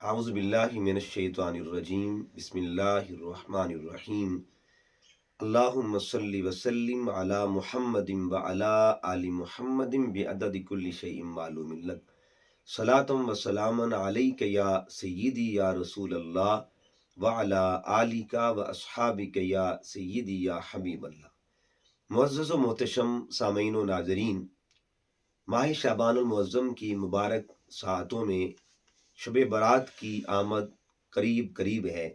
اعوذ باللہ من الشیطان الرجیم بسم اللہ الرحمن الرحیم اللہم صلی وسلم علی محمد وعلی آل محمد بعدد کل شیء معلوم لک صلاۃ و سلام علیک یا سیدی یا رسول اللہ وعلی آلک و اصحابک یا سیدی یا حبیب اللہ۔ معزز و محتشم سامعین و ناظرین، ماہ شعبان المعظم کی مبارک ساعتوں میں شب برات کی آمد قریب قریب ہے۔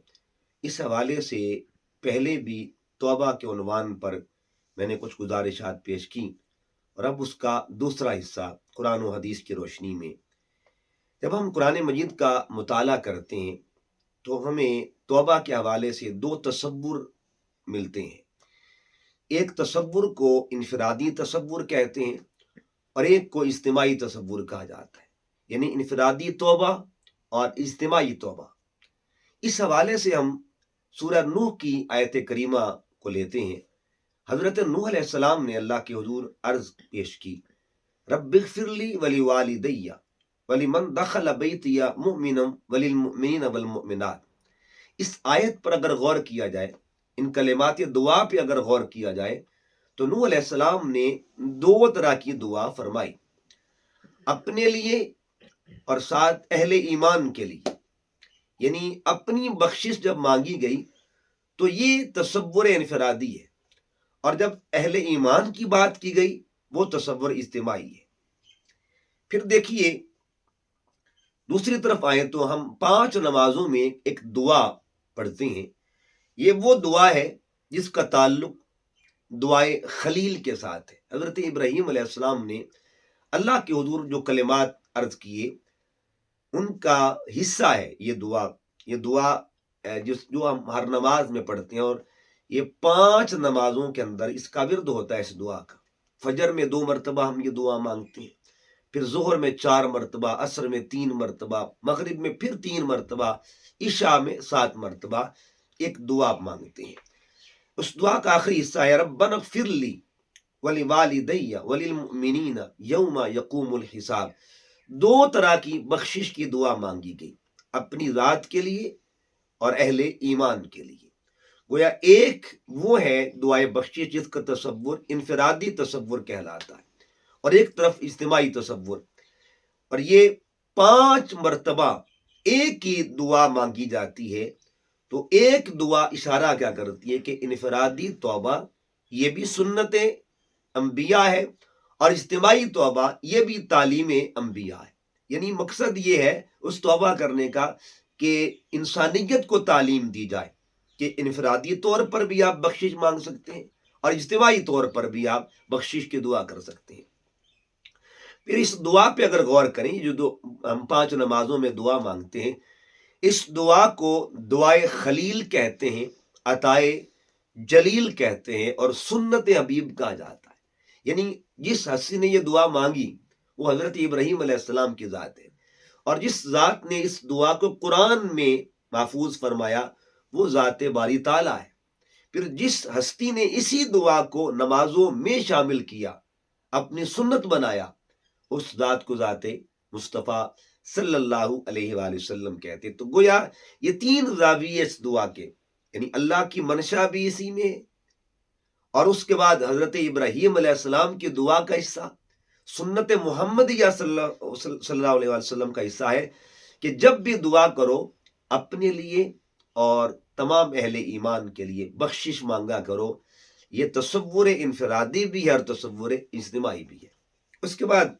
اس حوالے سے پہلے بھی توبہ کے عنوان پر میں نے کچھ گزارشات پیش کی، اور اب اس کا دوسرا حصہ قرآن و حدیث کی روشنی میں۔ جب ہم قرآن مجید کا مطالعہ کرتے ہیں تو ہمیں توبہ کے حوالے سے دو تصور ملتے ہیں۔ ایک تصور کو انفرادی تصور کہتے ہیں اور ایک کو اجتماعی تصور کہا جاتا ہے، یعنی انفرادی توبہ اور اجتماعی توبہ۔ اس حوالے سے ہم سورہ نوح کی آیت کریمہ کو لیتے ہیں۔ حضرت نوح علیہ السلام نے اللہ کے حضور عرض پیش کی، رب اغفر لی ولوالدی ولمن دخل بیتی مؤمنا وللمؤمنین والمؤمنات۔ اس آیت پر اگر غور کیا جائے، ان کلمات دعا پہ اگر غور کیا جائے تو نوح علیہ السلام نے دو طرح کی دعا فرمائی، اپنے لیے اور ساتھ اہل ایمان کے لیے۔ یعنی اپنی بخشش جب مانگی گئی تو یہ تصور انفرادی ہے، اور جب اہل ایمان کی بات کی گئی وہ تصور اجتماعی ہے۔ پھر دیکھیے دوسری طرف آئے تو ہم 5 نمازوں میں ایک دعا پڑھتے ہیں۔ یہ وہ دعا ہے جس کا تعلق دعائے خلیل کے ساتھ ہے۔ حضرت ابراہیم علیہ السلام نے اللہ کے حضور جو کلمات عرض کیے ان کا حصہ ہے یہ دعا۔ یہ دعا جو ہم ہر نماز میں پڑھتے ہیں، اور یہ 5 نمازوں کے اندر اس کا ورد ہوتا ہے اس دعا کا۔ فجر میں 2 مرتبہ ہم یہ دعا مانگتے ہیں، پھر ظہر میں 4 مرتبہ، عصر میں 3 مرتبہ، مغرب میں پھر 3 مرتبہ، عشاء میں 7 مرتبہ ایک دعا مانگتے ہیں۔ اس دعا کا آخری حصہ ہے ربنا اغفر لی ولوالدی وللمؤمنین یوم یقوم الحساب۔ 2 طرح کی بخشش کی دعا مانگی گئی، اپنی ذات کے لیے اور اہل ایمان کے لیے۔ گویا ایک وہ ہے دعائے بخشش جس کا تصور انفرادی تصور کہلاتا ہے، اور ایک طرف اجتماعی تصور۔ اور یہ 5 مرتبہ ایک ہی دعا مانگی جاتی ہے، تو ایک دعا اشارہ کیا کرتی ہے کہ انفرادی توبہ یہ بھی سنت انبیاء ہے، اور اجتماعی توبہ یہ بھی تعلیم انبیاء ہے۔ یعنی مقصد یہ ہے اس توبہ کرنے کا کہ انسانیت کو تعلیم دی جائے کہ انفرادی طور پر بھی آپ بخشش مانگ سکتے ہیں اور اجتماعی طور پر بھی آپ بخشش کی دعا کر سکتے ہیں۔ پھر اس دعا پہ اگر غور کریں، جو ہم 5 نمازوں میں دعا مانگتے ہیں، اس دعا کو دعائے خلیل کہتے ہیں، عطائے جلیل کہتے ہیں، اور سنت حبیب کہا جاتا ہے۔ یعنی جس ہستی نے یہ دعا مانگی وہ حضرت ابراہیم علیہ السلام کی ذات ہے، اور جس ذات نے اس دعا کو قرآن میں محفوظ فرمایا وہ ذات باری تعالیٰ ہے۔ پھر جس ہستی نے اسی دعا کو نمازوں میں شامل کیا، اپنی سنت بنایا، اس ذات کو ذات مصطفیٰ صلی اللہ علیہ وآلہ وسلم کہتے۔ تو گویا یہ 3 زاویے اس دعا کے، یعنی اللہ کی منشا بھی اسی میں ہے، اور اس کے بعد حضرت ابراہیم علیہ السلام کی دعا کا حصہ، سنت محمدیہ صلی اللہ علیہ وسلم کا حصہ ہے کہ جب بھی دعا کرو اپنے لیے اور تمام اہل ایمان کے لیے بخشش مانگا کرو۔ یہ تصور انفرادی بھی ہے اور تصور اجتماعی بھی ہے۔ اس کے بعد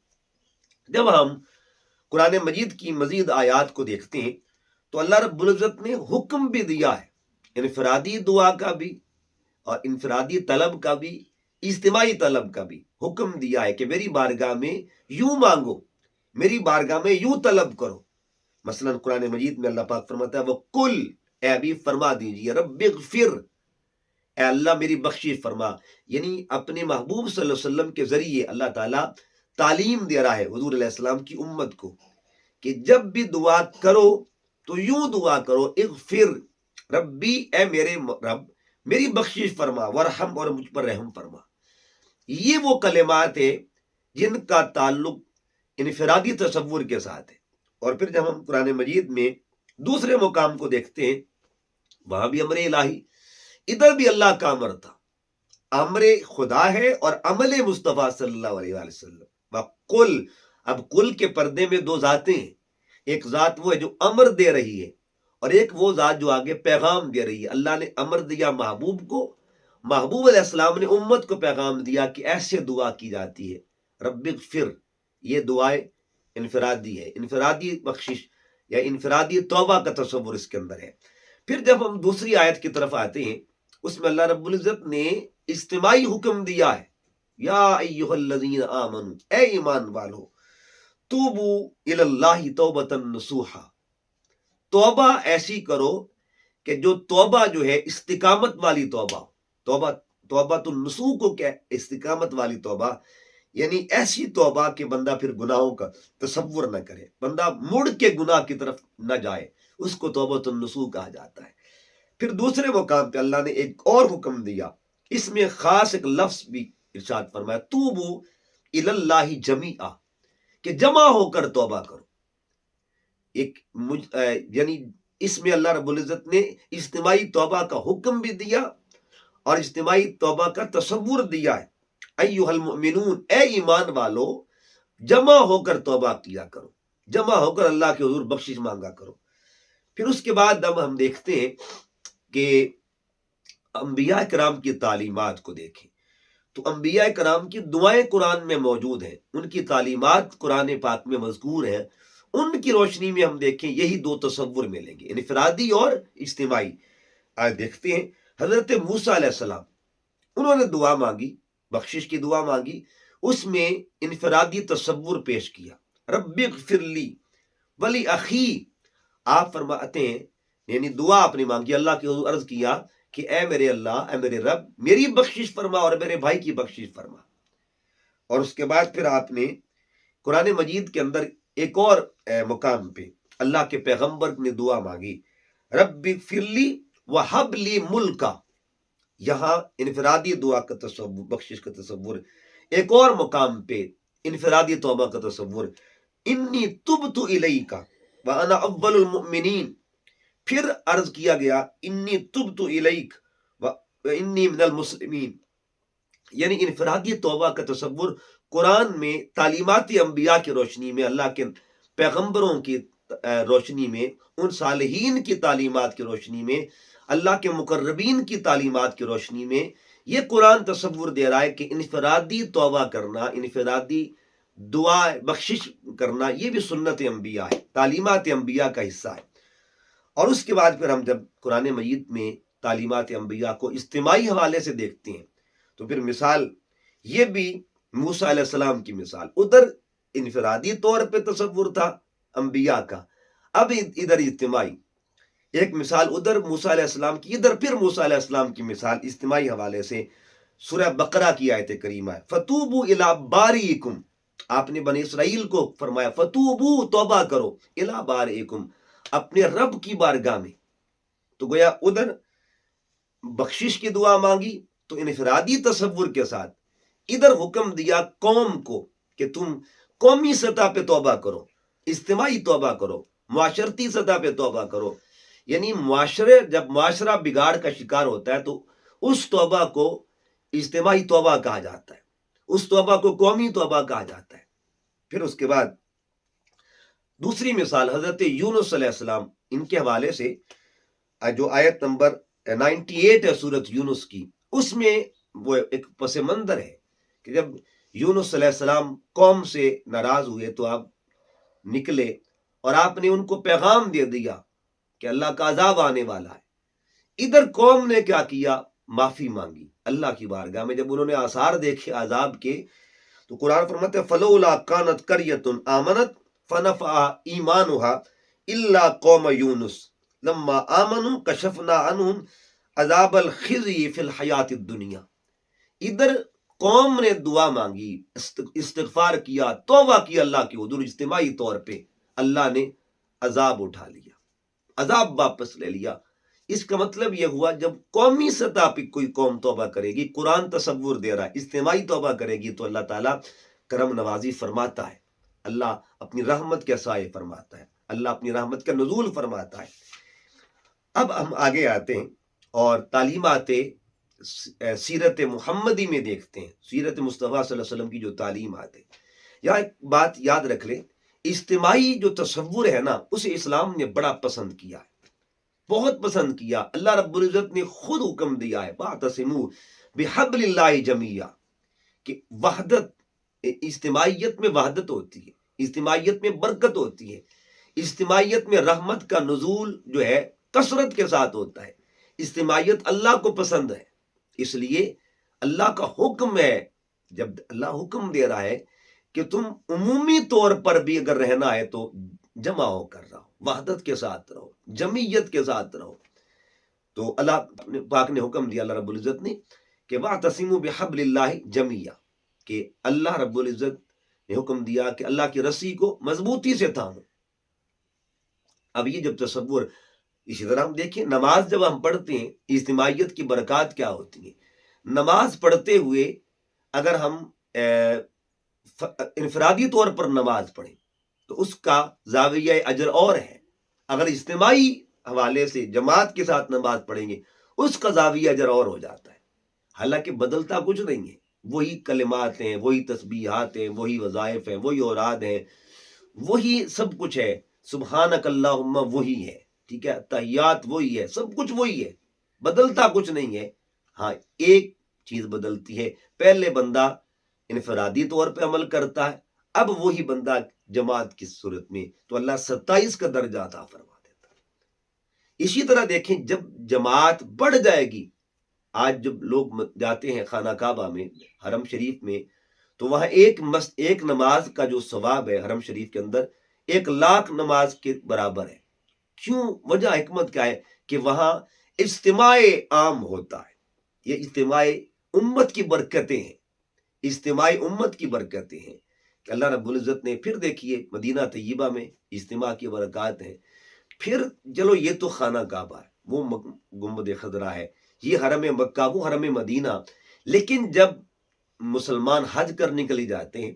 جب ہم قرآن مجید کی مزید آیات کو دیکھتے ہیں تو اللہ رب العزت نے حکم بھی دیا ہے، انفرادی دعا کا بھی اور انفرادی طلب کا بھی، اجتماعی طلب کا بھی حکم دیا ہے کہ میری بارگاہ میں یوں مانگو، میری بارگاہ میں یوں طلب کرو۔ مثلا قرآن مجید میں اللہ پاک فرماتا ہے وَقُلْ، اے حبیب فرما دیجئے، رب اغفر، اے اللہ میری بخشش فرما۔ یعنی اپنے محبوب صلی اللہ علیہ وسلم کے ذریعے اللہ تعالیٰ تعلیم دے رہا ہے حضور علیہ السلام کی امت کو کہ جب بھی دعا کرو تو یوں دعا کرو، اغفر ربی، اے میرے رب میری بخشش فرما، ورحم، اور مجھ پر رحم فرما۔ یہ وہ کلمات ہیں جن کا تعلق انفرادی تصور کے ساتھ ہے۔ اور پھر جب ہم قرآن مجید میں دوسرے مقام کو دیکھتے ہیں، وہاں بھی امر الہی، ادھر بھی اللہ کا امر تھا، امر خدا ہے اور عمل مصطفیٰ صلی اللہ علیہ وآلہ وسلم۔ وقل، اب کل کے پردے میں دو ذاتیں ہیں، ایک ذات وہ ہے جو امر دے رہی ہے، اور ایک وہ ذات جو آگے پیغام دے رہی ہے۔ اللہ نے امر دیا محبوب کو، محبوب علیہ السلام نے امت کو پیغام دیا کہ ایسے دعا کی جاتی ہے، رب اغفر، یہ دعائیں انفرادی ہے، انفرادی بخشش یا انفرادی توبہ کا تصور اس کے اندر ہے۔ پھر جب ہم دوسری آیت کی طرف آتے ہیں، اس میں اللہ رب العزت نے اجتماعی حکم دیا ہے، یا ایھا الذین آمنوا، اے ایمان والو، توبو الی اللہ توبۃ نصوحا، توبہ ایسی کرو کہ جو توبہ جو ہے استقامت والی توبہ، توبہ تو نصوح کو کیا ہے؟ استقامت والی توبہ، یعنی ایسی توبہ کہ بندہ پھر گناہوں کا تصور نہ کرے، بندہ مڑ کے گناہ کی طرف نہ جائے، اس کو توبۃ النصوح کہا جاتا ہے۔ پھر دوسرے مقام پہ اللہ نے ایک اور حکم دیا، اس میں خاص ایک لفظ بھی ارشاد فرمایا، توبو الی اللہ جمیعا، کہ جمع ہو کر توبہ کرو۔ یعنی اس میں اللہ رب العزت نے اجتماعی توبہ کا حکم بھی دیا اور اجتماعی توبہ کا تصور دیا ہے۔ ایھا المؤمنون، اے ایمان والو، جمع ہو کر توبہ کیا کرو، جمع ہو کر اللہ کے حضور بخشش مانگا کرو۔ پھر اس کے بعد اب ہم دیکھتے ہیں کہ انبیاء کرام کی تعلیمات کو دیکھیں تو انبیاء کرام کی دعائیں قرآن میں موجود ہیں، ان کی تعلیمات قرآن پاک میں مذکور ہیں، ان کی روشنی میں ہم دیکھیں یہی دو تصور ملیں گے، انفرادی اور اجتماعی۔ آج دیکھتے ہیں حضرت موسیٰ علیہ السلام، انہوں نے دعا مانگی، بخشش کی دعا مانگی، اس میں انفرادی تصور پیش کیا، رب اغفر لی ولی اخی، آپ فرماتے ہیں یعنی دعا آپ نے مانگی، اللہ کے حضور عرض کیا کہ اے میرے اللہ، اے میرے رب، میری بخشش فرما اور میرے بھائی کی بخشش فرما۔ اور اس کے بعد پھر آپ نے قرآن مجید کے اندر ایک اور مقام پہ اللہ کے پیغمبر نے دعا مانگی، رب اغفر لی وہب لی ملکا، یہاں انفرادی دعا کا تصور، بخشش کا تصور۔ ایک اور مقام پہ انفرادی توبہ کا تصور، انی تبت الیک وانا اول المؤمنین، پھر عرض کیا گیا انی تبت الیک وانی من المسلمین، یعنی انفرادی توبہ کا تصور قرآن میں تعلیمات انبیاء کی روشنی میں، اللہ کے پیغمبروں کی روشنی میں، ان صالحین کی تعلیمات کی روشنی میں، اللہ کے مقربین کی تعلیمات کی روشنی میں یہ قرآن تصور دے رہا ہے کہ انفرادی توبہ کرنا، انفرادی دعا بخشش کرنا، یہ بھی سنت انبیاء ہے، تعلیمات انبیاء کا حصہ ہے۔ اور اس کے بعد پھر ہم جب قرآن مجید میں تعلیمات انبیاء کو اجتماعی حوالے سے دیکھتے ہیں تو پھر مثال یہ بھی موسیٰ علیہ السلام کی مثال، ادھر انفرادی طور پہ تصور تھا انبیاء کا، اب ادھر اجتماعی، ایک مثال ادھر موسیٰ علیہ السلام کی، ادھر پھر موسیٰ علیہ السلام کی مثال اجتماعی حوالے سے۔ سورہ بقرہ کی آیت کریمہ ہے، فتوبوا الی بارئکم، آپ نے بنی اسرائیل کو فرمایا فتوبوا، توبہ کرو، الی بارئکم، اپنے رب کی بارگاہ میں۔ تو گویا ادھر بخشش کی دعا مانگی تو انفرادی تصور کے ساتھ، ادھر حکم دیا قوم کو کہ تم قومی سطح پہ توبہ کرو، اجتماعی توبہ کرو، معاشرتی سطح پہ توبہ کرو۔ یعنی جب معاشرہ بگاڑ کا شکار ہوتا ہے تو اس توبہ کو اجتماعی توبہ کہا جاتا ہے، اس توبہ کو قومی توبہ کہا جاتا ہے۔ پھر اس کے بعد دوسری مثال حضرت یونس علیہ السلام، ان کے حوالے سے جو آیت نمبر 98 ہے سورۃ یونس کی، اس میں وہ ایک پس منظر ہے کہ جب یونس علیہ السلام قوم سے ناراض ہوئے تو آپ نکلے اور آپ نے ان کو پیغام دے دیا کہ اللہ کا عذاب آنے والا ہے۔ ادھر قوم نے کیا کیا؟ معافی مانگی اللہ کی بارگاہ میں۔ جب انہوں نے آثار دیکھے عذاب کے تو قرآن فرماتے ہیں فلولا کانت قریۃ آمنت فنفعها ایمانها الا قوم یونس لما آمنوا کشفنا عنہم عذاب الخزی فی الحیات الدنیا۔ ادھر قوم نے دعا مانگی، استغفار کیا، توبہ کی اللہ کی حضور اجتماعی طور پہ، اللہ نے عذاب اٹھا لیا، عذاب واپس لے لیا۔ اس کا مطلب یہ ہوا جب قومی سطح پہ کوئی قوم توبہ کرے گی، قرآن تصور دے رہا ہے اجتماعی توبہ کرے گی تو اللہ تعالیٰ کرم نوازی فرماتا ہے، اللہ اپنی رحمت کے سائے فرماتا ہے۔ اللہ اپنی رحمت کا نزول فرماتا ہے۔ اب ہم آگے آتے ہیں اور تعلیمات سیرت محمدی میں دیکھتے ہیں، سیرت مصطفیٰ صلی اللہ علیہ وسلم کی جو تعلیمات ہے۔ یہاں ایک بات یاد رکھ لیں، اجتماعی جو تصور ہے نا، اسے اسلام نے بڑا پسند کیا ہے، بہت پسند کیا۔ اللہ رب العزت نے خود حکم دیا ہے واعتصموا بحبل اللہ جمیعا، کہ وحدت، اجتماعیت میں وحدت ہوتی ہے، اجتماعیت میں برکت ہوتی ہے، اجتماعیت میں رحمت کا نزول جو ہے کثرت کے ساتھ ہوتا ہے۔ اجتماعیت اللہ کو پسند ہے، اس لیے اللہ کا حکم ہے، جب اللہ حکم دے رہا ہے کہ تم عمومی طور پر بھی اگر رہنا ہے تو جمع ہو کر رہو، وحدت کے ساتھ رہو، جمعیت کے ساتھ رہو، تو اللہ پاک نے حکم دیا، اللہ رب العزت نے، کہ واعتصموا بحبل اللہ جمیعا، کہ اللہ رب العزت نے حکم دیا کہ اللہ کی رسی کو مضبوطی سے تھامو۔ اب یہ جب تصور، اسی طرح ہم دیکھیں نماز جب ہم پڑھتے ہیں، اجتماعیت کی برکات کیا ہوتی ہیں۔ نماز پڑھتے ہوئے اگر ہم انفرادی طور پر نماز پڑھیں تو اس کا زاویہ اجر اور ہے، اگر اجتماعی حوالے سے جماعت کے ساتھ نماز پڑھیں گے اس کا زاویہ اجر اور ہو جاتا ہے۔ حالانکہ بدلتا کچھ نہیں ہے، وہی کلمات ہیں، وہی تسبیحات ہیں، وہی وظائف ہیں، وہی اوراد ہیں، وہی سب کچھ ہے، سبحانک اللہم وہی ہے، ٹھیک ہے، تحیات وہی ہے، سب کچھ وہی ہے، بدلتا کچھ نہیں ہے۔ ہاں ایک چیز بدلتی ہے، پہلے بندہ انفرادی طور پہ عمل کرتا ہے، اب وہی بندہ جماعت کی صورت میں، تو اللہ 27 کا درجہ عطا فرما دیتا ہے۔ اسی طرح دیکھیں جب جماعت بڑھ جائے گی، آج جب لوگ جاتے ہیں خانہ کعبہ میں، حرم شریف میں، تو وہاں ایک نماز کا جو ثواب ہے حرم شریف کے اندر 1,00,000 نماز کے برابر ہے۔ کیوں؟ وجہ حکمت کیا ہے کہ وہاں اجتماع عام ہوتا ہے، یہ اجتماع امت کی برکتیں ہیں، اجتماع امت کی برکتیں ہیں کہ اللہ رب العزت نے، پھر دیکھیے مدینہ طیبہ میں اجتماع کی برکات ہیں، پھر چلو یہ تو خانہ کعبہ ہے، وہ گنبد خضرا ہے، یہ حرم مکہ، وہ حرم مدینہ، لیکن جب مسلمان حج کرنے کے لیے جاتے ہیں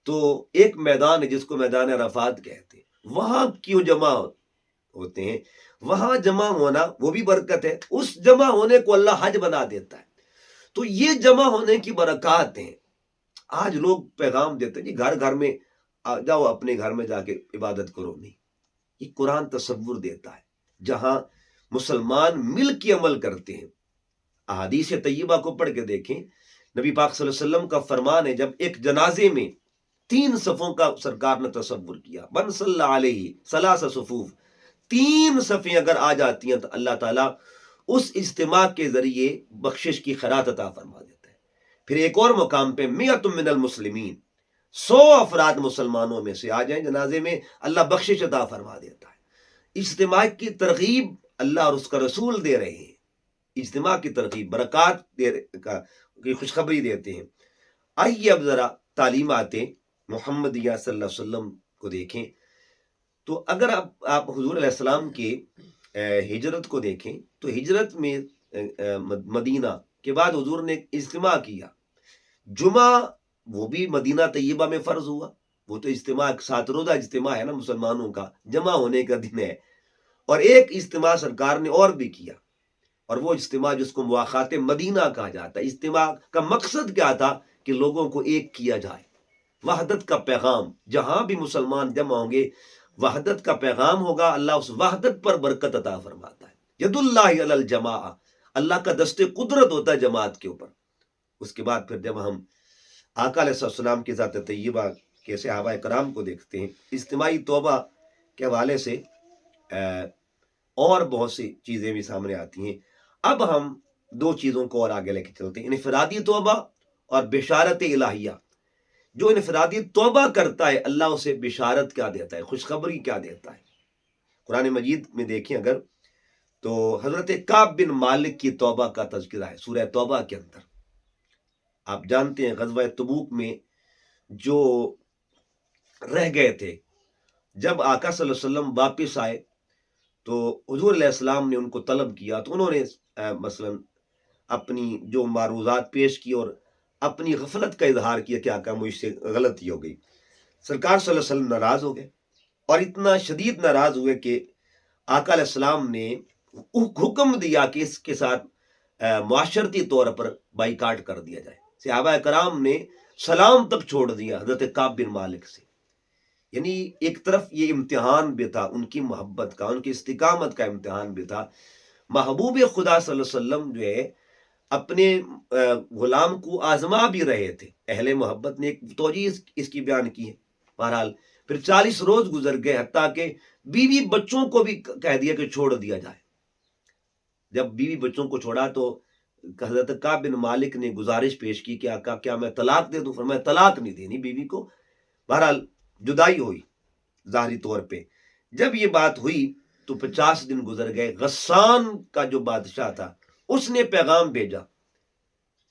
تو ایک میدان ہے جس کو میدان عرفات کہتے ہیں، وہاں کیوں جمع ہوتے ہیں، وہاں جمع ہونا وہ بھی برکت ہے، اس جمع ہونے کو اللہ حج بنا دیتا ہے۔ تو یہ جمع ہونے کی برکات ہیں۔ آج لوگ پیغام دیتے ہیں جی گھر گھر میں جاؤ، اپنے گھر میں جا کے عبادت کرو، نہیں، یہ قرآن تصور دیتا ہے جہاں مسلمان مل کے عمل کرتے ہیں۔ احادیث طیبہ کو پڑھ کے دیکھیں، نبی پاک صلی اللہ علیہ وسلم کا فرمان ہے، جب ایک جنازے میں 3 صفوں کا سرکار نے تصور کیا، من صلی علیہ 3 صفوف، 3 صفیں اگر آ جاتی ہیں تو اللہ تعالیٰ اس اجتماع کے ذریعے بخشش کی خیرات عطا فرما دیتا ہے۔ پھر ایک اور مقام پہ 100 من المسلمین، 100 افراد مسلمانوں میں سے آ جائیں جنازے میں، اللہ بخشش عطا فرما دیتا ہے۔ اجتماع کی ترغیب اللہ اور اس کا رسول دے رہے ہیں، اجتماع کی ترغیب، برکات کی خوشخبری دیتے ہیں۔ آئیے اب ذرا تعلیمات محمدیہ صلی اللہ علیہ وسلم کو دیکھیں، تو اگر آپ حضور علیہ السلام کے ہجرت کو دیکھیں تو ہجرت میں مدینہ کے بعد حضور نے اجتماع کیا، جمعہ وہ بھی مدینہ طیبہ میں فرض ہوا، وہ تو اجتماع 7 روزہ اجتماع ہے نا، مسلمانوں کا جمع ہونے کا دن ہے، اور ایک اجتماع سرکار نے اور بھی کیا، اور وہ اجتماع جس کو مواخات مدینہ کہا جاتا ہے۔ اجتماع کا مقصد کیا تھا کہ لوگوں کو ایک کیا جائے، وحدت کا پیغام، جہاں بھی مسلمان جمع ہوں گے وحدت کا پیغام ہوگا، اللہ اس وحدت پر برکت عطا فرماتا ہے۔ ید اللہ علی الجماع، اللہ کا دست قدرت ہوتا ہے جماعت کے اوپر۔ اس کے بعد پھر جب ہم آقا علیہ السلام کی ذات طیبہ کے صحابہ کرام کو دیکھتے ہیں، اجتماعی توبہ کے حوالے سے اور بہت سی چیزیں بھی سامنے آتی ہیں۔ اب ہم 2 چیزوں کو اور آگے لے کے چلتے ہیں، انفرادی توبہ اور بشارت الہیہ۔ جو انفرادی توبہ کرتا ہے اللہ اسے بشارت کیا دیتا ہے، خوشخبری کیا دیتا ہے۔ قرآن مجید میں دیکھیں اگر تو حضرت کعب بن مالک کی توبہ کا تذکرہ ہے سورہ توبہ کے اندر۔ آپ جانتے ہیں غزوہ تبوک میں جو رہ گئے تھے، جب آقا صلی اللہ علیہ وسلم واپس آئے تو حضور علیہ السلام نے ان کو طلب کیا، تو انہوں نے مثلا اپنی جو معروضات پیش کی اور اپنی غفلت کا اظہار کیا کہ آقا مجھ سے غلطی ہو گئی۔ سرکار صلی اللہ علیہ وسلم ناراض ہو گئے اور اتنا شدید ناراض ہوئے کہ آقا علیہ السلام نے حکم دیا کہ اس کے ساتھ معاشرتی طور پر بائیکاٹ کر دیا جائے. صحابہ کرام نے سلام تک چھوڑ دیا حضرت کعب بن مالک سے. یعنی ایک طرف یہ امتحان بھی تھا ان کی محبت کا، ان کی استقامت کا امتحان بھی تھا. محبوب خدا صلی اللہ علیہ وسلم جو ہے اپنے غلام کو آزما بھی رہے تھے. اہل محبت نے ایک توجیہ اس کی بیان کی ہے. بہرحال پھر 40 روز گزر گئے، حتیٰ کہ بیوی بچوں کو بھی کہہ دیا کہ چھوڑ دیا جائے. جب بیوی بچوں کو چھوڑا تو حضرت کعب بن مالک نے گزارش پیش کی کہ آقا کیا میں طلاق دے دوں؟ فرمایا طلاق نہیں دینی بیوی کو. بہرحال جدائی ہوئی ظاہری طور پہ. جب یہ بات ہوئی تو 50 دن گزر گئے. غسان کا جو بادشاہ تھا اس نے پیغام بھیجا.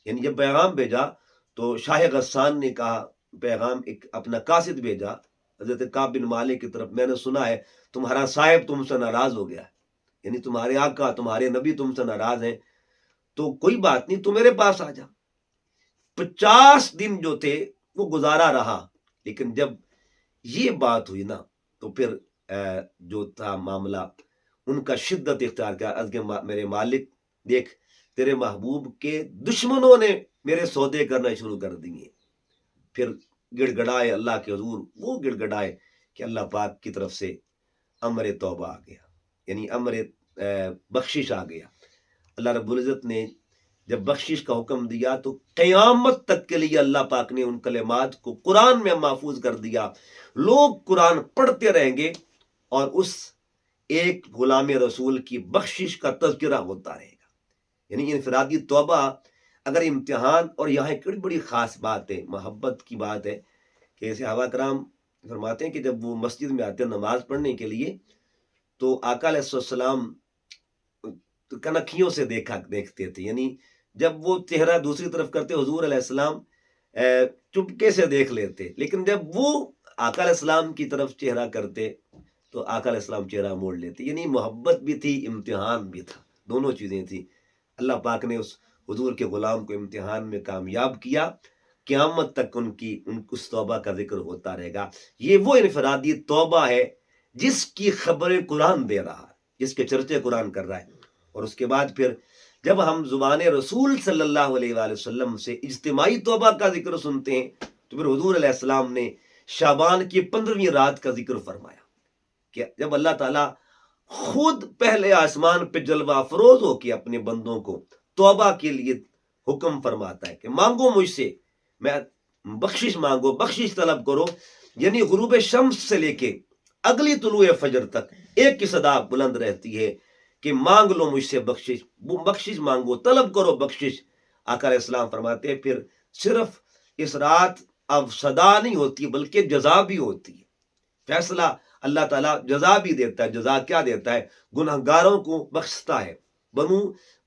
یعنی جب پیغام بھیجا تو شاہ غسان نے کہا، پیغام ایک اپنا قاصد بھیجا حضرت کعب بن مالک کی طرف، میں نے سنا ہے تمہارا صاحب تم سے ناراض ہو گیا ہے، یعنی تمہارے آقا تمہارے نبی تم سے ناراض ہیں، تو کوئی بات نہیں تو میرے پاس آ جا. 50 دن جو تھے وہ گزارا رہا. لیکن جب یہ بات ہوئی نا تو پھر جو تھا معاملہ ان کا شدت اختیار کیا. از کے میرے مالک دیکھ تیرے محبوب کے دشمنوں نے میرے سودے کرنا شروع کر دیے. پھر گڑ گڑائے اللہ کے حضور، وہ گڑ گڑائے کہ اللہ پاک کی طرف سے امر توبہ آ گیا، یعنی امر بخشش آ گیا. اللہ رب العزت نے جب بخشش کا حکم دیا تو قیامت تک کے لیے اللہ پاک نے ان کلمات کو قرآن میں محفوظ کر دیا. لوگ قرآن پڑھتے رہیں گے اور اس ایک غلام رسول کی بخشش کا تذکرہ ہوتا رہے گا. یعنی انفرادی توبہ اگر امتحان، اور یہاں ایک بڑی خاص بات ہے، محبت کی بات ہے کہ صحابہ کرام فرماتے ہیں کہ جب وہ مسجد میں آتے ہیں نماز پڑھنے کے لیے تو آقا علیہ السلام کنکھیوں سے دیکھتے تھے. یعنی جب وہ چہرہ دوسری طرف کرتے حضور علیہ السلام چپکے سے دیکھ لیتے، لیکن جب وہ آقا علیہ السلام کی طرف چہرہ کرتے تو آقا علیہ السلام چہرہ موڑ لیتے. یعنی محبت بھی تھی، امتحان بھی تھا، دونوں چیزیں تھیں. اللہ پاک نے اس حضور کے غلام کو امتحان میں کامیاب کیا. قیامت تک اس توبہ کا ذکر ہوتا رہے گا. یہ وہ انفرادی توبہ ہے جس کی خبریں قرآن دے رہا ہے، جس کے چرچے قرآن کر رہا ہے. اور اس کے بعد پھر جب ہم زبان رسول صلی اللہ علیہ وآلہ وسلم سے اجتماعی توبہ کا ذکر سنتے ہیں تو پھر حضور علیہ السلام نے شعبان کی 15ویں رات کا ذکر فرمایا کہ جب اللہ تعالیٰ خود پہلے آسمان پہ جلوہ افروز ہو کے اپنے بندوں کو توبہ کے لیے حکم فرماتا ہے کہ مانگو مجھ سے، میں بخشش مانگو، بخشش طلب کرو. یعنی غروب شمس سے لے کے اگلی طلوع فجر تک ایک کی صدا بلند رہتی ہے کہ مانگ لو مجھ سے بخشش، بخشش مانگو، طلب کرو بخشش. آقا علیہ السلام فرماتے ہیں پھر صرف اس رات اب صدا نہیں ہوتی بلکہ جزا بھی ہوتی ہے. فیصلہ اللہ تعالیٰ جزا بھی دیتا ہے. جزا کیا دیتا ہے؟ گنہگاروں کو بخشتا ہے. بنو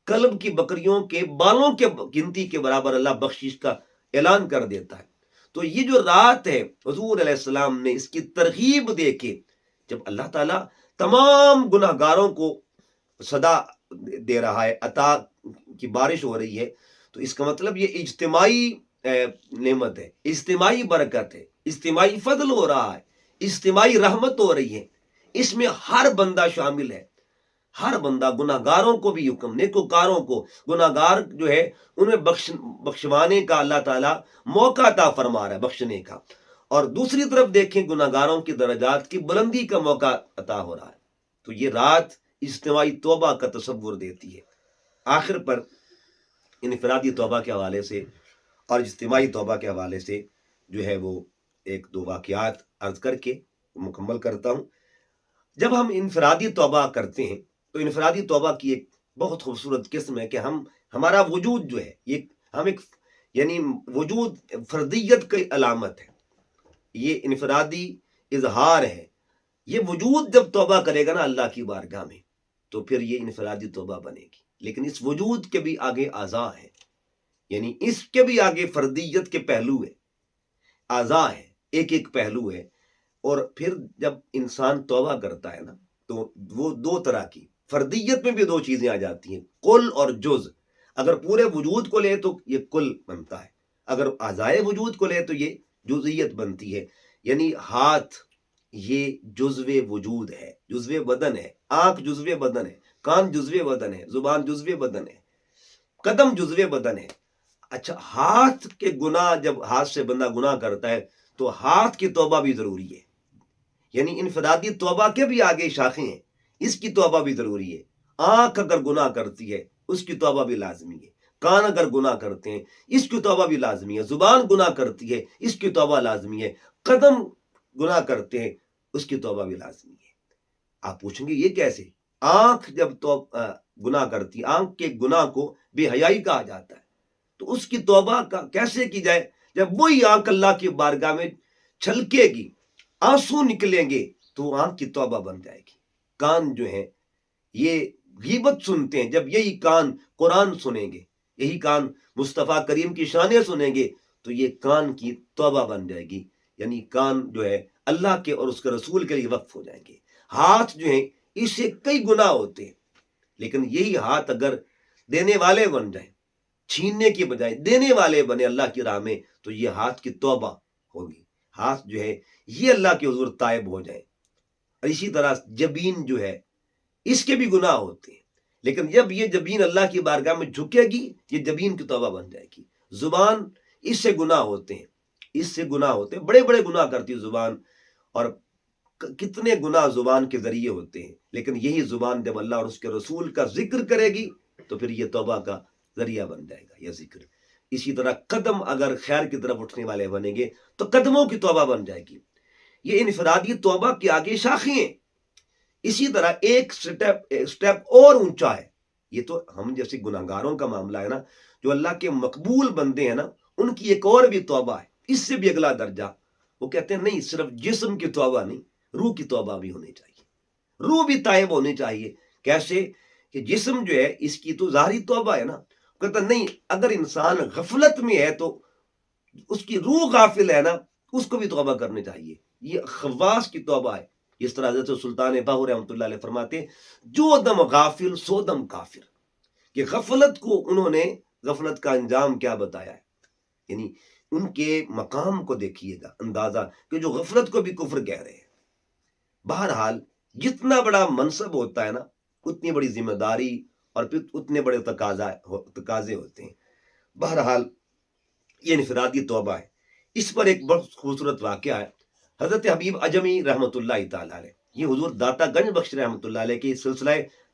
کلب کی بکریوں کے بالوں کے گنتی کے برابر اللہ بخشش کا اعلان کر دیتا ہے. تو یہ جو رات ہے حضور علیہ السلام نے اس کی ترغیب دے کے، جب اللہ تعالیٰ تمام گنہگاروں کو صدا دے رہا ہے، عطا کی بارش ہو رہی ہے، تو اس کا مطلب یہ اجتماعی نعمت ہے، اجتماعی برکت ہے، اجتماعی فضل ہو رہا ہے، اجتماعی رحمت ہو رہی ہے. اس میں ہر بندہ شامل ہے، ہر بندہ، گناہگاروں کو بھی حکم، نیکوکاروں کو. گناہگار جو ہے انہیں بخشوانے کا اللہ تعالیٰ موقع عطا فرما رہا ہے، بخشنے کا. اور دوسری طرف دیکھیں گناہگاروں کی درجات کی بلندی کا موقع عطا ہو رہا ہے. تو یہ رات اجتماعی توبہ کا تصور دیتی ہے. آخر پر انفرادی توبہ کے حوالے سے اور اجتماعی توبہ کے حوالے سے جو ہے وہ ایک دو واقعات عرض کر کے مکمل کرتا ہوں. جب ہم انفرادی توبہ کرتے ہیں تو انفرادی توبہ کی ایک بہت خوبصورت قسم ہے کہ ہمارا وجود جو ہے یہ یعنی وجود فردیت کی علامت ہے، یہ انفرادی اظہار ہے. یہ وجود جب توبہ کرے گا نا اللہ کی بارگاہ میں تو پھر یہ انفرادی توبہ بنے گی. لیکن اس وجود کے بھی آگے اعضاء ہے، یعنی اس کے بھی آگے فردیت کے پہلو ہے، اعضاء ہے، ایک ایک پہلو ہے. اور پھر جب انسان توبہ کرتا ہے نا تو وہ دو طرح کی، فردیت میں بھی دو چیزیں آ جاتی ہیں، کل اور جز. اگر پورے وجود کو لے تو یہ کل بنتا ہے، اگر اعضائے وجود کو لے تو یہ جزئیت بنتی ہے. یعنی ہاتھ یہ جزو وجود ہے، جزو بدن ہے. آنکھ جزو بدن ہے، کان جزو بدن ہے، زبان جزو بدن ہے، قدم جزو بدن ہے. اچھا، ہاتھ کے گناہ، جب ہاتھ سے بندہ گناہ کرتا ہے تو ہاتھ کی توبہ بھی ضروری ہے. یعنی انفرادی توبہ کے بھی آگے شاخیں ہیں، اس کی توبہ بھی ضروری ہے. آنکھ اگر گناہ کرتی ہے اس کی توبہ بھی لازمی ہے. کان اگر گناہ کرتے ہیں اس کی توبہ بھی لازمی ہے. زبان گناہ کرتی ہے اس کی توبہ لازمی ہے. قدم گناہ کرتے ہیں اس کی توبہ بھی لازمی ہے. آپ پوچھیں گے یہ کیسے؟ آنکھ جب گناہ کرتی، آنکھ کے گناہ کو بے حیائی کہا جاتا ہے، تو اس کی توبہ کیسے کی جائے؟ جب وہی آنکھ اللہ کی بارگاہ میں چھلکے گی، آنسو نکلیں گے تو آنکھ کی توبہ بن جائے گی. کان جو ہیں یہ غیبت سنتے ہیں، جب یہی کان قرآن سنیں گے، یہی کان مصطفیٰ کریم کی شانیں سنیں گے تو یہ کان کی توبہ بن جائے گی. یعنی کان جو ہے اللہ کے اور اس کے رسول کے لیے وقف ہو جائیں گے. ہاتھ جو ہیں اس سے کئی گناہ ہوتے ہیں، لیکن یہی ہاتھ اگر دینے والے بن جائیں، چھیننے کی بجائے دینے والے بنے اللہ کی راہ میں، تو یہ ہاتھ کی توبہ ہوگی. ہاتھ جو ہے یہ اللہ کے حضور تائب ہو جائیں. اور اسی طرح جبین جو ہے اس کے بھی گناہ ہوتے ہیں، لیکن جب یہ جبین اللہ کی بارگاہ میں جھکے گی یہ جبین کی توبہ بن جائے گی. زبان، اس سے گناہ ہوتے ہیں، اس سے گناہ ہوتے ہیں، بڑے بڑے گناہ کرتی ہے زبان، اور کتنے گناہ زبان کے ذریعے ہوتے ہیں. لیکن یہی زبان جب اللہ اور اس کے رسول کا ذکر کرے گی تو پھر یہ توبہ کا ذریعہ بن جائے گا یہ ذکر. اسی طرح قدم اگر خیر کی طرف اٹھنے والے بنیں گے تو قدموں کی توبہ بن جائے گی. یہ انفرادی توبہ کی آگے شاخیں ہیں. اسی طرح ایک سٹیپ اور اونچا ہے. یہ تو ہم جیسے گناہگاروں کا معاملہ ہے نا، جو اللہ کے مقبول بندے ہیں نا، ان کی ایک اور بھی توبہ ہے، اس سے بھی اگلا درجہ. وہ کہتے ہیں نہیں، صرف جسم کی توبہ نہیں، روح کی توبہ بھی ہونی چاہیے، روح بھی تائب ہونی چاہیے. کیسے کہ جسم جو ہے اس کی تو ظاہری توبہ ہے نا. کہتا نہیں، اگر انسان غفلت میں ہے تو اس کی روح غافل ہے نا، اس کو بھی توبہ کرنی چاہیے. یہ خواص کی توبہ ہے. اس طرح حضرت سلطان باہو رحمۃ اللہ علیہ فرماتے ہیں، جو دم غافل سو دم کافر. کہ غفلت کو انہوں نے غفلت کا انجام کیا بتایا ہے. یعنی ان کے مقام کو دیکھیے گا، اندازہ کہ جو غفلت کو بھی کفر کہہ رہے ہیں. بہرحال جتنا بڑا منصب ہوتا ہے نا، اتنی بڑی ذمہ داری اور پھر اتنے بڑے تقاضے ہوتے ہیں. بہرحال یہ انفرادی توبہ ہے. اس پر ایک بہت خوبصورت واقعہ ہے. حضرت حبیب اجمی رحمۃ اللہ تعالی علیہ، یہ حضور داتا گنج بخش رحمۃ اللہ علیہ کے سلسلہ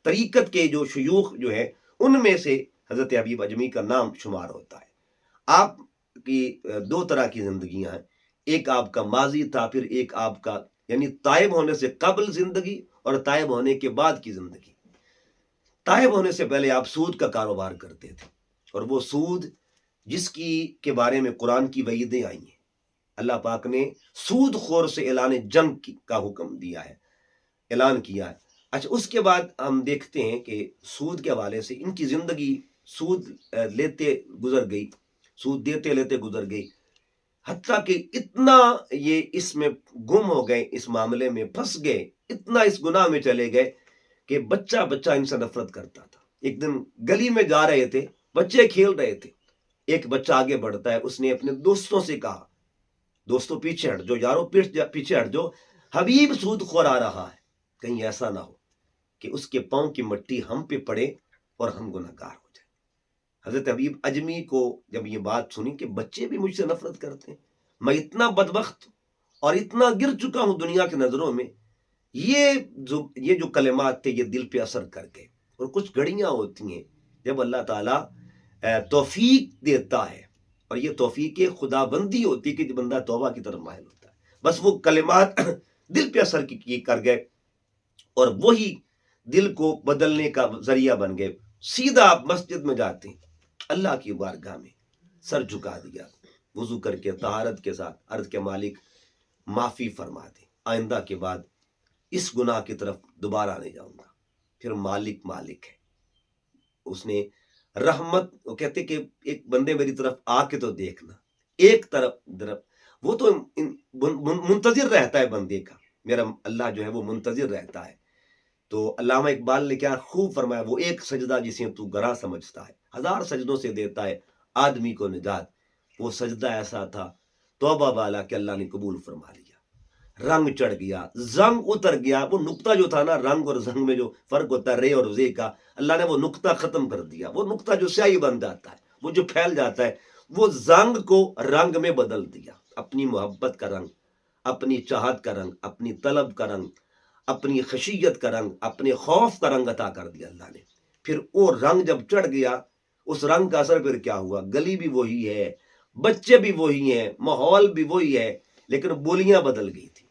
طریقت کے جو شیوخ جو ہے ان میں سے حضرت حبیب اجمی کا نام شمار ہوتا ہے. آپ کی دو طرح کی زندگیاں ہیں، ایک آپ کا ماضی تھا، پھر ایک آپ کا یعنی طائب ہونے سے قبل زندگی اور طائب ہونے کے بعد کی زندگی. طائب ہونے سے پہلے آپ سود کا کاروبار کرتے تھے، اور وہ سود جس کے بارے میں قرآن کی وعیدیں آئی ہیں. اللہ پاک نے سود خور سے اعلان جنگ کا حکم دیا ہے، اعلان کیا ہے. اچھا، اس کے بعد ہم دیکھتے ہیں کہ سود کے حوالے سے ان کی زندگی سود لیتے گزر گئی، سود دیتے لیتے گزر گئی، حتیٰ کہ اتنا یہ اس میں گم ہو گئے، اس معاملے میں پھنس گئے، اتنا اس گناہ میں چلے گئے کہ بچہ بچہ ان سے نفرت کرتا تھا. ایک دن گلی میں جا رہے تھے، بچے کھیل رہے تھے، ایک بچہ آگے بڑھتا ہے، اس نے اپنے دوستوں سے کہا، دوستوں پیچھے ہٹ جو، یارو پیچھے ہٹ جو، حبیب سود خور آ رہا ہے، کہیں ایسا نہ ہو کہ اس کے پاؤں کی مٹی ہم پہ پڑے اور ہم گناہگار ہو جائیں. حضرت حبیب اجمی کو جب یہ بات سنی کہ بچے بھی مجھ سے نفرت کرتے ہیں، میں اتنا بدبخت اور اتنا گر چکا ہوں دنیا کی نظروں میں، یہ جو کلمات تھے یہ دل پہ اثر کر گئے. اور کچھ گھڑیاں ہوتی ہیں جب اللہ تعالیٰ توفیق دیتا ہے، اور یہ توفیق خدا بندی ہوتی ہے کہ بندہ توبہ کی طرف مائل ہوتا ہے. بس وہ کلمات دل پہ اثر کر گئے اور وہی دل کو بدلنے کا ذریعہ بن گئے. سیدھا آپ مسجد میں جاتے ہیں، اللہ کی بارگاہ میں سر جھکا دیا، وضو کر کے طہارت کے ساتھ عرض کے مالک معافی فرما دے، آئندہ کے بعد اس گناہ کی طرف دوبارہ نہیں جاؤں گا. پھر مالک ہے، اس نے رحمت، وہ کہتے کہ ایک بندے میری طرف آ کے تو دیکھنا، ایک طرف وہ تو منتظر رہتا ہے بندے کا، میرا اللہ جو ہے وہ منتظر رہتا ہے. تو علامہ اقبال نے کیا خوب فرمایا، وہ ایک سجدہ جسے تو گراں سمجھتا ہے، 1000 سجدوں سے دیتا ہے آدمی کو نجات. وہ سجدہ ایسا تھا توبہ والا کہ اللہ نے قبول فرما لیا. رنگ چڑھ گیا، زنگ اتر گیا. وہ نقطہ جو تھا نا، رنگ اور زنگ میں جو فرق ہوتا ہے رے اور زے کا، اللہ نے وہ نقطہ ختم کر دیا. وہ نقطہ جو سیاہی بن جاتا ہے، وہ جو پھیل جاتا ہے، وہ زنگ کو رنگ میں بدل دیا. اپنی محبت کا رنگ، اپنی چاہت کا رنگ، اپنی طلب کا رنگ، اپنی خشیت کا رنگ، اپنے خوف کا رنگ عطا کر دیا اللہ نے. پھر وہ رنگ جب چڑھ گیا، اس رنگ کا اثر پھر کیا ہوا؟ گلی بھی وہی ہے، بچے بھی وہی ہیں، ماحول بھی وہی ہے، لیکن بولیاں بدل گئی تھی.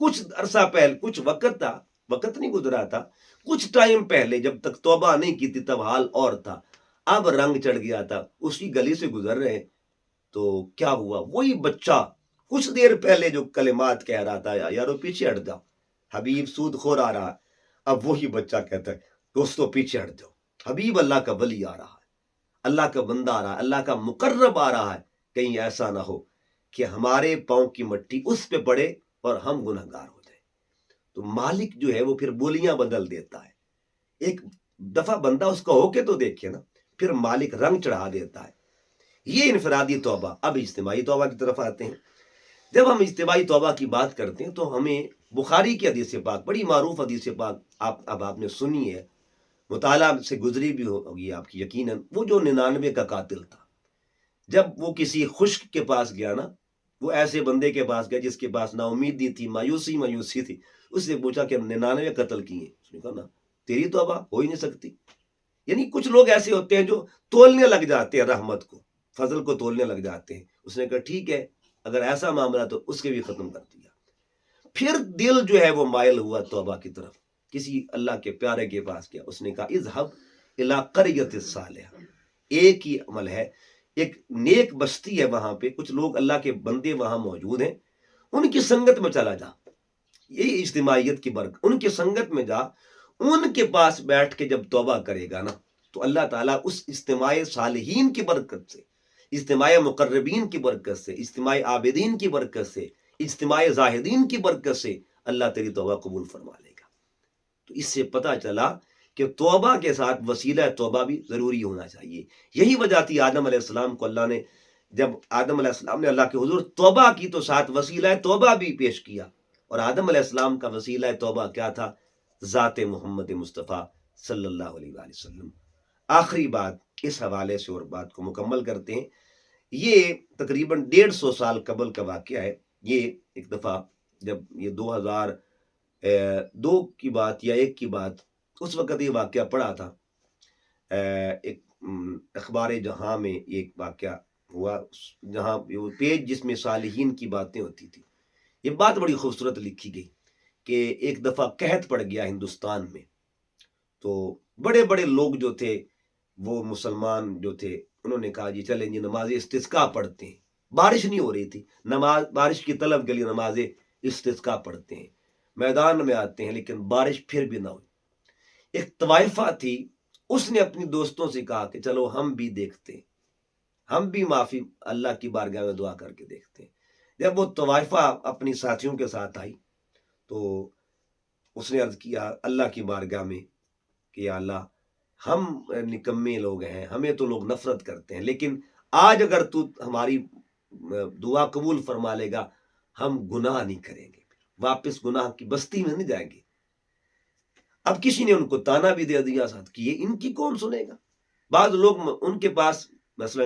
کچھ عرصہ پہلے، کچھ وقت تھا، وقت نہیں گزرا تھا، کچھ ٹائم پہلے جب تک توبہ نہیں کی تھی تب حال اور تھا. اب رنگ چڑھ گیا تھا. اسی گلی سے گزر رہے تو کیا ہوا؟ وہی بچہ کچھ دیر پہلے جو کلمات کہہ رہا تھا، یارو پیچھے ہٹ جاؤ، حبیب سود خور آ رہا ہے، اب وہی بچہ کہتا ہے دوستو پیچھے ہٹ جاؤ، حبیب اللہ کا ولی آ رہا ہے، اللہ کا بندہ آ رہا ہے، اللہ کا مقرب آ رہا ہے. کہیں ایسا نہ ہو کہ ہمارے پاؤں کی مٹی اس پہ پڑے اور ہم گناہ گار ہو جائیں. تو مالک جو ہے وہ پھر بولیاں بدل دیتا ہے. ایک دفعہ بندہ اس کا ہو کے تو دیکھے نا، پھر مالک رنگ چڑھا دیتا ہے. یہ انفرادی توبہ. اب اجتماعی توبہ کی طرف آتے ہیں. جب ہم اجتماعی توبہ کی بات کرتے ہیں تو ہمیں بخاری کی حدیث پاک، بڑی معروف حدیث پاک، آپ نے سنی ہے، مطالعہ سے گزری بھی ہوگی آپ کی یقیناً. وہ جو 99 کا قاتل تھا، جب وہ کسی خشک کے پاس گیا نا، وہ ایسے بندے کے پاس گیا جس کے پاس نا امیدی تھی، مایوسی تھی. اس نے پوچھا کہ 99 قتل کیے؟ اس نے کہا نا، تیری توبہ ہو ہی نہیں سکتی. یعنی کچھ لوگ ایسے ہوتے ہیں جو تولنے لگ جاتے ہیں رحمت کو، فضل کو تولنے لگ جاتے ہیں. اس نے کہا ٹھیک ہے، اگر ایسا معاملہ تو اس کے بھی ختم کر دیا. پھر دل جو ہے وہ مائل ہوا توبہ کی طرف، کسی اللہ کے پیارے کے پاس گیا. اس نے کہا اذهب الی قریۃ الصالحہ. ایک ہی عمل ہے، ایک نیک بستی ہے، وہاں پہ کچھ لوگ اللہ کے بندے وہاں موجود ہیں، ان کی سنگت میں چلا جا. یہی اجتماعیت کی برکت. ان کی سنگت میں جا، ان کے پاس بیٹھ کے جب توبہ کرے گا نا، تو اللہ تعالیٰ اس اجتماع صالحین کی برکت سے، اجتماع مقربین کی برکت سے، اجتماع عابدین کی برکت سے، اجتماع زاہدین کی برکت سے اللہ تیری توبہ قبول فرما لے گا. تو اس سے پتہ چلا کہ توبہ کے ساتھ وسیلہ توبہ بھی ضروری ہونا چاہیے. یہی وجہ تھی آدم علیہ السلام کو اللہ نے، جب آدم علیہ السلام نے اللہ کے حضور توبہ کی تو ساتھ وسیلہ توبہ بھی پیش کیا. اور آدم علیہ السلام کا وسیلہ توبہ کیا تھا؟ ذات محمد مصطفیٰ صلی اللہ علیہ وآلہ وسلم. آخری بات اس حوالے سے اور بات کو مکمل کرتے ہیں. یہ تقریباً 150 سال قبل کا واقعہ ہے. یہ ایک دفعہ جب یہ 2002 کی بات یا 1 کی بات، اس وقت یہ واقعہ پڑا تھا. ایک اخبار جہاں میں ایک واقعہ ہوا، جہاں پیج جس میں صالحین کی باتیں ہوتی تھی. یہ بات بڑی خوبصورت لکھی گئی کہ ایک دفعہ قحط پڑ گیا ہندوستان میں. تو بڑے بڑے لوگ جو تھے، وہ مسلمان جو تھے، انہوں نے کہا جی چلیں جی نماز استسقاء پڑھتے ہیں. بارش نہیں ہو رہی تھی، بارش کی طلب کے لیے نماز استسقاء پڑھتے ہیں، میدان میں آتے ہیں، لیکن بارش پھر بھی نہ ہوئی. ایک طوائفہ تھی، اس نے اپنی دوستوں سے کہا کہ چلو ہم بھی دیکھتے ہیں، ہم بھی معافی اللہ کی بارگاہ میں دعا کر کے دیکھتے ہیں. جب وہ طوائفہ اپنی ساتھیوں کے ساتھ آئی تو اس نے عرض کیا اللہ کی بارگاہ میں کہ یا اللہ، ہم نکمے لوگ ہیں، ہمیں تو لوگ نفرت کرتے ہیں، لیکن آج اگر تو ہماری دعا قبول فرما لے گا، ہم گناہ نہیں کریں گے، واپس گناہ کی بستی میں نہیں جائیں گے. اب کسی نے ان کو تانا بھی دے دیا ساتھ کہ یہ ان کی کون سنے گا. بعض لوگ ان کے پاس مثلا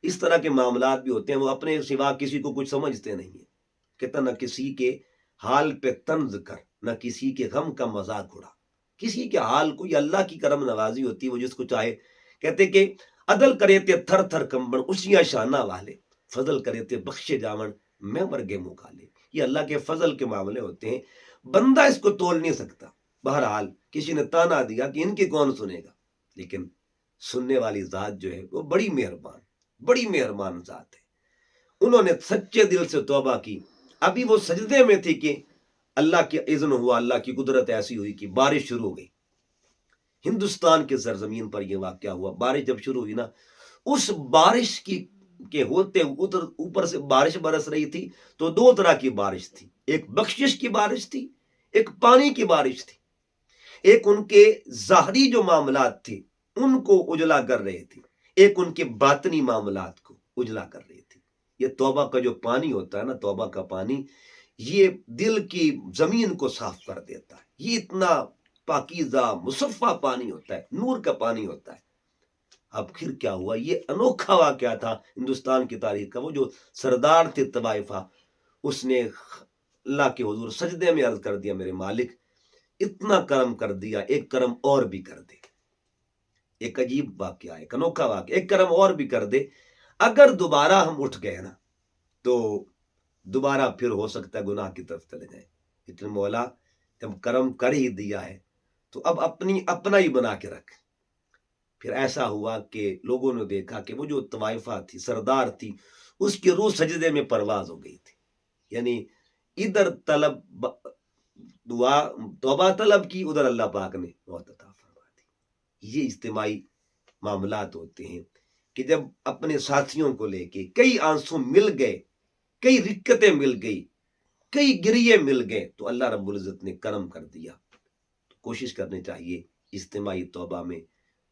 اس طرح کے معاملات بھی ہوتے ہیں، وہ اپنے سوا کسی کو کچھ سمجھتے نہیں ہیں. کہتا نہ کسی کے حال پہ طنز کر، نہ کسی کے غم کا مذاق اڑا. کسی کے حال کو، یہ اللہ کی کرم نوازی ہوتی ہے، وہ جس کو چاہے. کہتے کہ عدل کرے تے تھر تھر کمبن اچیاں شانہ والے، فضل کرے تے بخشے جاون میں مرگے مکالے. یہ اللہ کے فضل کے معاملے ہوتے ہیں، بندہ اس کو تول نہیں سکتا. بہرحال کسی نے تانا دیا کہ ان کی کون سنے گا، لیکن سننے والی ذات جو ہے وہ بڑی مہربان ذات ہے. انہوں نے سچے دل سے توبہ کی. ابھی وہ سجدے میں تھی کہ اللہ کی اذن ہوا، اللہ کی قدرت ایسی ہوئی کہ بارش شروع ہو گئی. ہندوستان کے سرزمین پر یہ واقعہ ہوا. بارش جب شروع ہوئی نا، اس بارش کی کے ہوتے اوپر سے بارش برس رہی تھی. تو 2 طرح کی بارش تھی، ایک بخشش کی بارش تھی، ایک پانی کی بارش تھی. ایک ان کے ظاہری جو معاملات تھے ان کو اجلا کر رہے تھے، ایک ان کے باطنی معاملات کو اجلا کر رہے تھے. یہ توبہ کا جو پانی ہوتا ہے نا، توبہ کا پانی، یہ دل کی زمین کو صاف کر دیتا ہے. یہ اتنا پاکیزہ مصفہ پانی ہوتا ہے، نور کا پانی ہوتا ہے. اب پھر کیا ہوا، یہ انوکھا واقعہ تھا ہندوستان کی تاریخ کا. وہ جو سردار تھے طوائفہ، اس نے اللہ کے حضور سجدے میں عرض کر دیا، میرے مالک اتنا کرم کر دیا، ایک کرم اور بھی کر دے. ایک عجیب واقعہ ہے، ایک انوکھا واقعہ، ایک کرم اور بھی کر دے. اگر دوبارہ ہم اٹھ گئے نا تو دوبارہ پھر ہو سکتا ہے گناہ کی طرف چلے جائیں. لیکن مولا جب کرم کر ہی دیا ہے تو اب اپنا ہی بنا کے رکھ. پھر ایسا ہوا کہ لوگوں نے دیکھا کہ وہ جو طوائفہ تھی، سردار تھی، اس کی روح سجدے میں پرواز ہو گئی تھی. یعنی ادھر طلب دعا توبہ طلب کی، ادھر اللہ پاک نے موت عطا فرما دی. یہ اجتماعی معاملات ہوتے ہیں کہ جب اپنے ساتھیوں کو لے کے کئی آنسو مل گئے، کئی رکتیں مل گئی، کئی گریے مل گئے، تو اللہ رب العزت نے کرم کر دیا. تو کوشش کرنی چاہیے اجتماعی توبہ میں.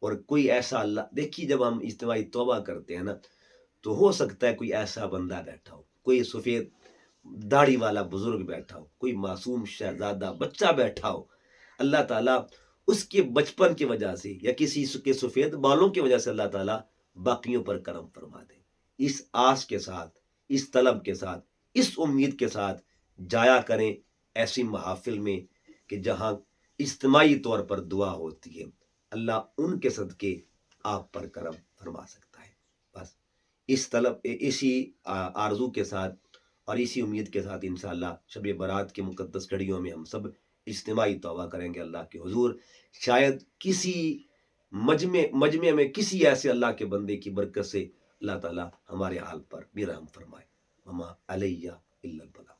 اور کوئی ایسا اللہ دیکھیے، جب ہم اجتماعی توبہ کرتے ہیں نا تو ہو سکتا ہے کوئی ایسا بندہ بیٹھا ہو، کوئی سفید داڑھی والا بزرگ بیٹھا ہو، کوئی معصوم شہزادہ بچہ بیٹھا ہو. اللہ تعالیٰ اس کے بچپن کی وجہ سے یا کسی کے سفید بالوں کی وجہ سے اللہ تعالیٰ باقیوں پر کرم فرما دے. اس آس کے ساتھ، اس طلب کے ساتھ، اس امید کے ساتھ جایا کریں ایسی محافل میں کہ جہاں اجتماعی طور پر دعا ہوتی ہے. اللہ ان کے صدقے آپ پر کرم فرما سکتا ہے. بس اس طلب، اسی آرزو کے ساتھ اور اسی امید کے ساتھ انشاءاللہ شب برات کی مقدس گھڑیوں میں ہم سب اجتماعی توبہ کریں گے اللہ کے حضور. شاید کسی مجمع میں کسی ایسے اللہ کے بندے کی برکت سے اللہ تعالیٰ ہمارے حال پر بھی رحم فرمائے. وما علیہ الا البلاغ.